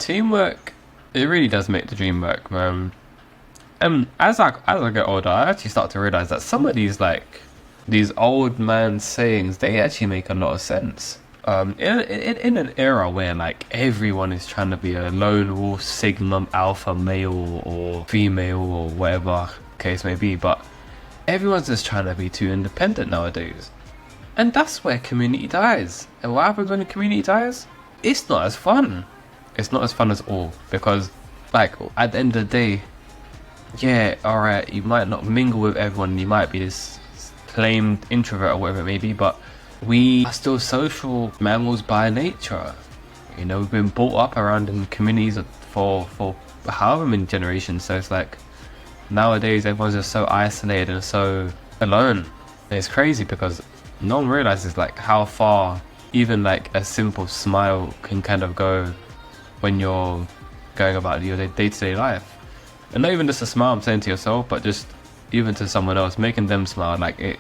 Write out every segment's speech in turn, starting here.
Teamwork, it really does make the dream work, man. And as I get older, I actually start to realize that some of these old man sayings, they actually make a lot of sense. In an era where like everyone is trying to be a lone wolf, sigma, alpha male or female or whatever case may be, but everyone's just trying to be too independent nowadays, and that's where community dies. And what happens when a community dies? It's not as fun. It's not as fun as all, because like at the end of the day, yeah, alright, you might not mingle with everyone, you might be this claimed introvert or whatever it may be, but we are still social mammals by nature. You know, we've been brought up around in communities for however many generations, so it's like nowadays everyone's just so isolated and so alone. And it's crazy because no one realizes like how far even like a simple smile can kind of go when you're going about your day-to-day life. And not even just a smile I'm saying to yourself, but just even to someone else, making them smile, like it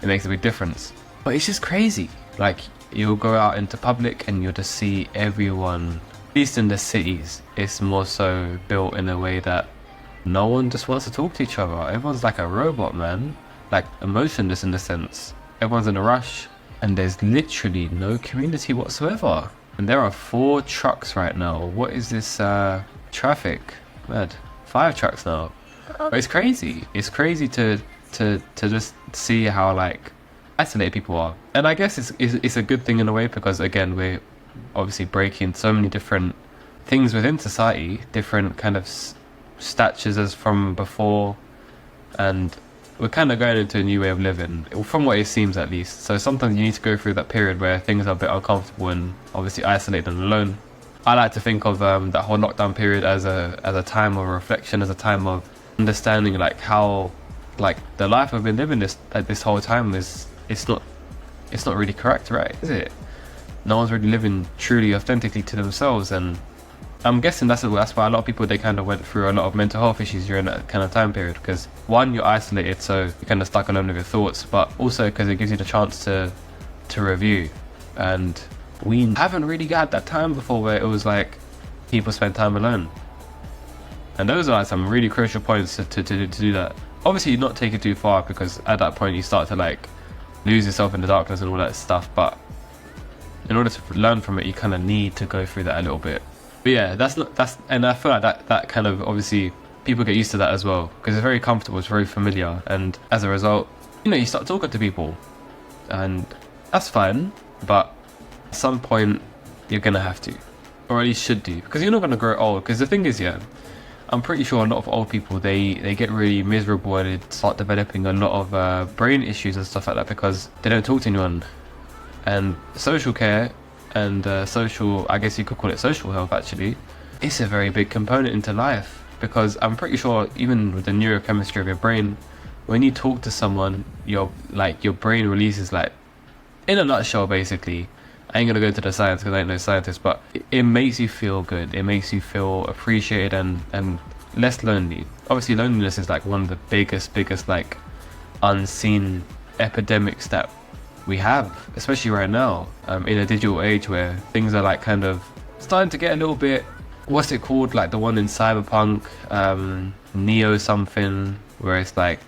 makes a big difference. But it's just crazy. Like, you'll go out into public and you'll just see everyone, at least in the cities, it's more so built in a way that no one just wants to talk to each other. Everyone's like a robot, man. Like, emotionless in a sense. Everyone's in a rush, and there's literally no community whatsoever. And there are 4 trucks right now. What is this traffic? Mad. 5 trucks now. But it's crazy. It's crazy to just see how like isolated people are. And I guess it's a good thing in a way, because again, we're obviously breaking so many different things within society, different kind of statures as from before, and we're kind of going into a new way of living, from what it seems at least. So sometimes you need to go through that period where things are a bit uncomfortable and obviously isolated and alone. I like to think of that whole lockdown period as a time of reflection, as a time of understanding like how like the life I've been living this whole time is it's not really correct, right? Is it? No one's really living truly authentically to themselves, and I'm guessing that's why a lot of people, they kind of went through a lot of mental health issues during that kind of time period, because one, you're isolated, so you're kind of stuck alone with your thoughts, but also because it gives you the chance to review. And we haven't really got that time before where it was like people spend time alone, and those are like some really crucial points to do that. Obviously not take it too far, because at that point you start to like lose yourself in the darkness and all that stuff, but in order to learn from it you kind of need to go through that a little bit. But yeah, and I feel like that kind of, obviously people get used to that as well, because it's very comfortable, it's very familiar, and as a result, you know, you start talking to people, and that's fine, but at some point you're gonna have to, or at least should do, because you're not gonna grow old. Because the thing is, yeah, I'm pretty sure a lot of old people, they get really miserable and they start developing a lot of brain issues and stuff like that, because they don't talk to anyone. And social care and social, I guess you could call it social health actually, it's a very big component into life, because I'm pretty sure even with the neurochemistry of your brain, when you talk to someone, your brain releases, like, in a nutshell basically, I ain't gonna go into the science because I ain't no scientist, but it makes you feel good, it makes you feel appreciated and less lonely. Obviously loneliness is like one of the biggest like unseen epidemics that we have, especially right now, in a digital age where things are like kind of starting to get a little bit, what's it called, like the one in Cyberpunk, Neo something, where it's like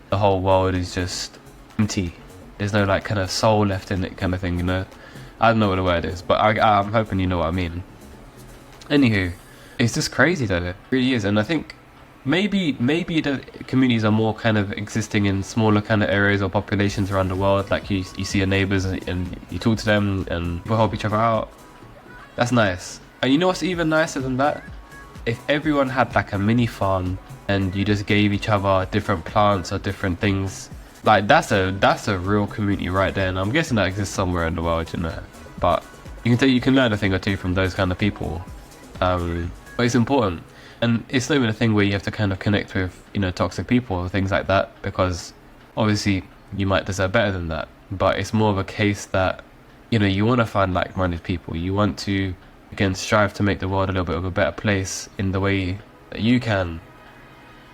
the whole world is just empty, there's no like kind of soul left in it kind of thing, you know. I don't know what the word is, but I'm hoping you know what I mean. Anywho, it's just crazy though, it really is. And I think maybe the communities are more kind of existing in smaller kind of areas or populations around the world, like you see your neighbours and you talk to them and we help each other out. That's nice. And you know what's even nicer than that? If everyone had like a mini farm and you just gave each other different plants or different things, like that's a real community right there. And I'm guessing that exists somewhere in the world, you know, but you can learn a thing or two from those kind of people. But it's important. And it's not even a thing where you have to kind of connect with, you know, toxic people or things like that, because obviously you might deserve better than that. But it's more of a case that, you know, you want to find like-minded people. You want to, again, strive to make the world a little bit of a better place in the way that you can.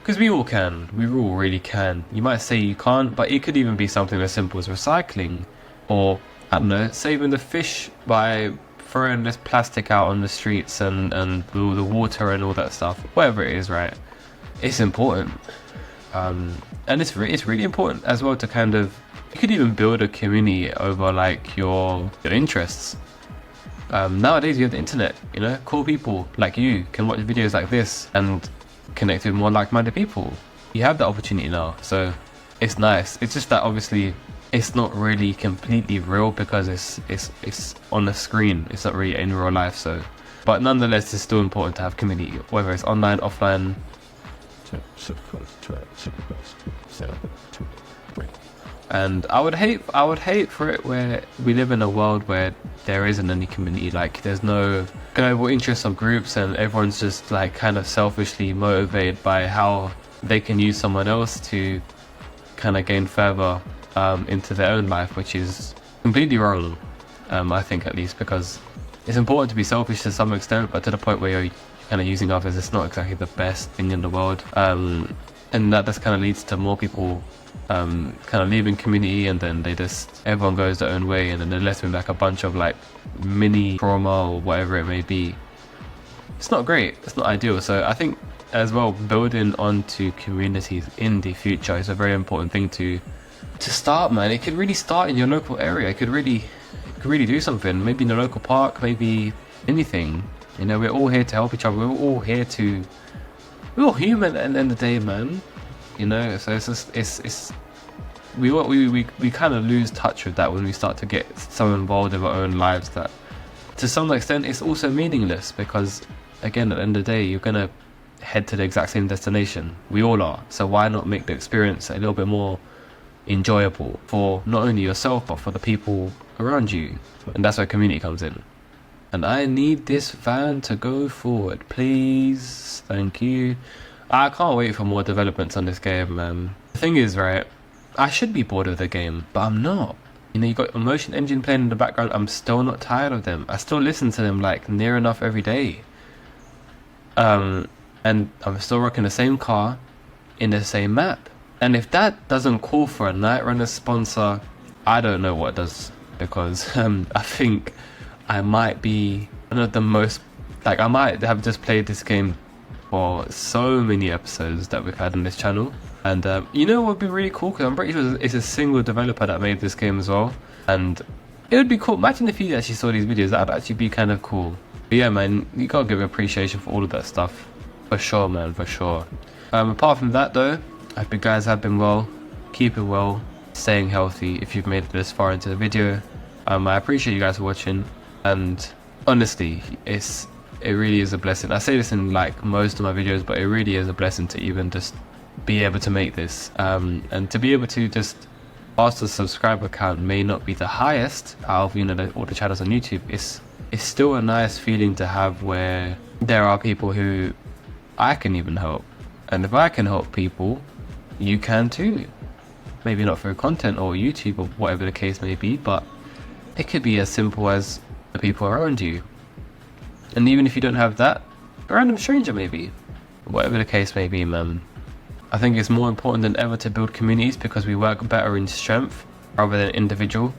Because we all can. We all really can. You might say you can't, but it could even be something as simple as recycling, or, I don't know, saving the fish by throwing this plastic out on the streets and the water and all that stuff, whatever it is, right? It's important. And it's really important as well to kind of, you could even build a community over like your interests. Nowadays you have the internet, you know, cool people like you can watch videos like this and connect with more like-minded people. You have that opportunity now, so it's nice. It's just that obviously it's not really completely real because it's on the screen. It's not really in real life. So, but nonetheless, it's still important to have community, whether it's online, offline. And I would hate for it where we live in a world where there isn't any community, like there's no global interest of groups and everyone's just like kind of selfishly motivated by how they can use someone else to kind of gain further into their own life, which is completely wrong, I think, at least, because it's important to be selfish to some extent, but to the point where you're kind of using others, it's not exactly the best thing in the world, and that just kind of leads to more people kind of leaving community, and then everyone goes their own way, and then they're left with like a bunch of like mini trauma or whatever it may be. It's not great, it's not ideal. So I think as well, building onto communities in the future is a very important thing to start, man. It could really start in your local area. It could really do something, maybe in the local park, maybe anything, you know. We're all here to help each other, we're all human at the end of the day, man, you know. So it's just we kind of lose touch with that when we start to get so involved in our own lives that to some extent it's also meaningless, because again, at the end of the day, you're gonna head to the exact same destination. We all are. So why not make the experience a little bit more enjoyable for not only yourself but for the people around you? And that's where community comes in. And I need this van to go forward, please. Thank you. I can't wait for more developments on this game, man. The thing is, right, I should be bored of the game, but I'm not. You know, you got a motion engine playing in the background. I'm still not tired of them. I still listen to them like near enough every day. And I'm still rocking the same car in the same map. And if that doesn't call for a Nightrunners sponsor, I don't know what does, because I think I might be one of the most, like, I might have just played this game for so many episodes that we've had on this channel. And you know what would be really cool, because I'm pretty sure it's a single developer that made this game as well, and it would be cool. Imagine if you actually saw these videos, that would actually be kind of cool. But yeah, man, you gotta give appreciation for all of that stuff, for sure, man, for sure. Apart from that though, I hope you guys have been well, keeping well, staying healthy. If you've made it this far into the video, I appreciate you guys for watching, and honestly, it really is a blessing. I say this in like most of my videos, but it really is a blessing to even just be able to make this, and to be able to just, whilst the subscriber count may not be the highest out of, you know, all the channels on YouTube, it's still a nice feeling to have, where there are people who I can even help, and if I can help people, you can too. Maybe not through content or YouTube or whatever the case may be, but it could be as simple as the people around you. And even if you don't have that, a random stranger maybe, whatever the case may be, man. I think it's more important than ever to build communities, because we work better in strength rather than individual.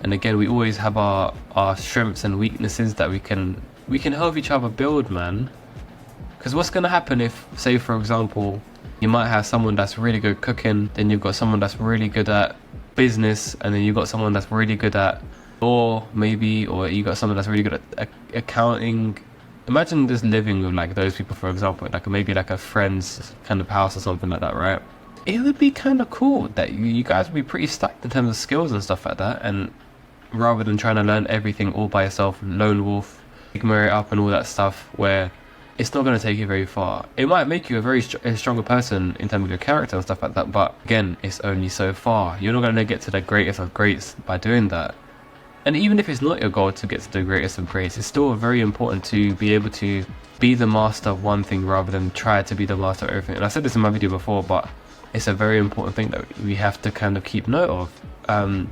And again, we always have our strengths and weaknesses that we can help each other build, man. Because what's going to happen if, say for example, you might have someone that's really good cooking, then you've got someone that's really good at business, and then you've got someone that's really good at law maybe, or you got someone that's really good at accounting. Imagine just living with like those people, for example, like maybe like a friend's kind of house or something like that, right? It would be kind of cool that you guys would be pretty stacked in terms of skills and stuff like that, and rather than trying to learn everything all by yourself, lone wolf, figure it up and all that stuff, where it's not going to take you very far. It might make you a stronger person in terms of your character and stuff like that, but again, it's only so far. You're not going to get to the greatest of greats by doing that. And even if it's not your goal to get to the greatest of greats, it's still very important to be able to be the master of one thing rather than try to be the master of everything. And I said this in my video before, but it's a very important thing that we have to kind of keep note of.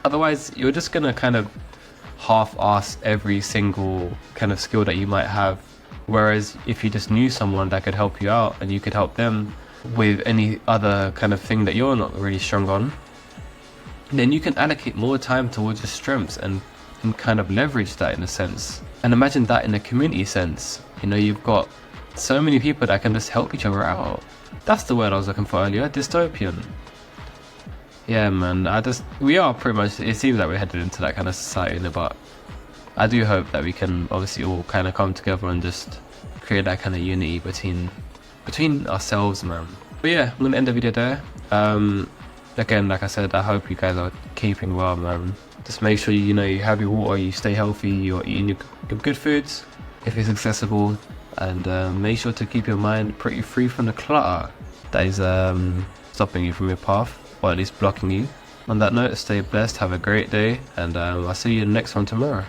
Otherwise, you're just going to kind of half-ass every single kind of skill that you might have. Whereas if you just knew someone that could help you out, and you could help them with any other kind of thing that you're not really strong on, then you can allocate more time towards your strengths and can kind of leverage that in a sense. And imagine that in a community sense. You know, you've got so many people that can just help each other out. That's the word I was looking for earlier, dystopian. Yeah, man, we are pretty much, it seems like we're headed into that kind of society, but I do hope that we can obviously all kind of come together and just create that kind of unity between ourselves, man. But yeah, I'm gonna end the video there. Again, like I said, I hope you guys are keeping well, man. Just make sure you have your water, you stay healthy, you're eating your good foods if it's accessible, and make sure to keep your mind pretty free from the clutter that is stopping you from your path, or at least blocking you. On that note, stay blessed, have a great day, and I'll see you in the next one tomorrow.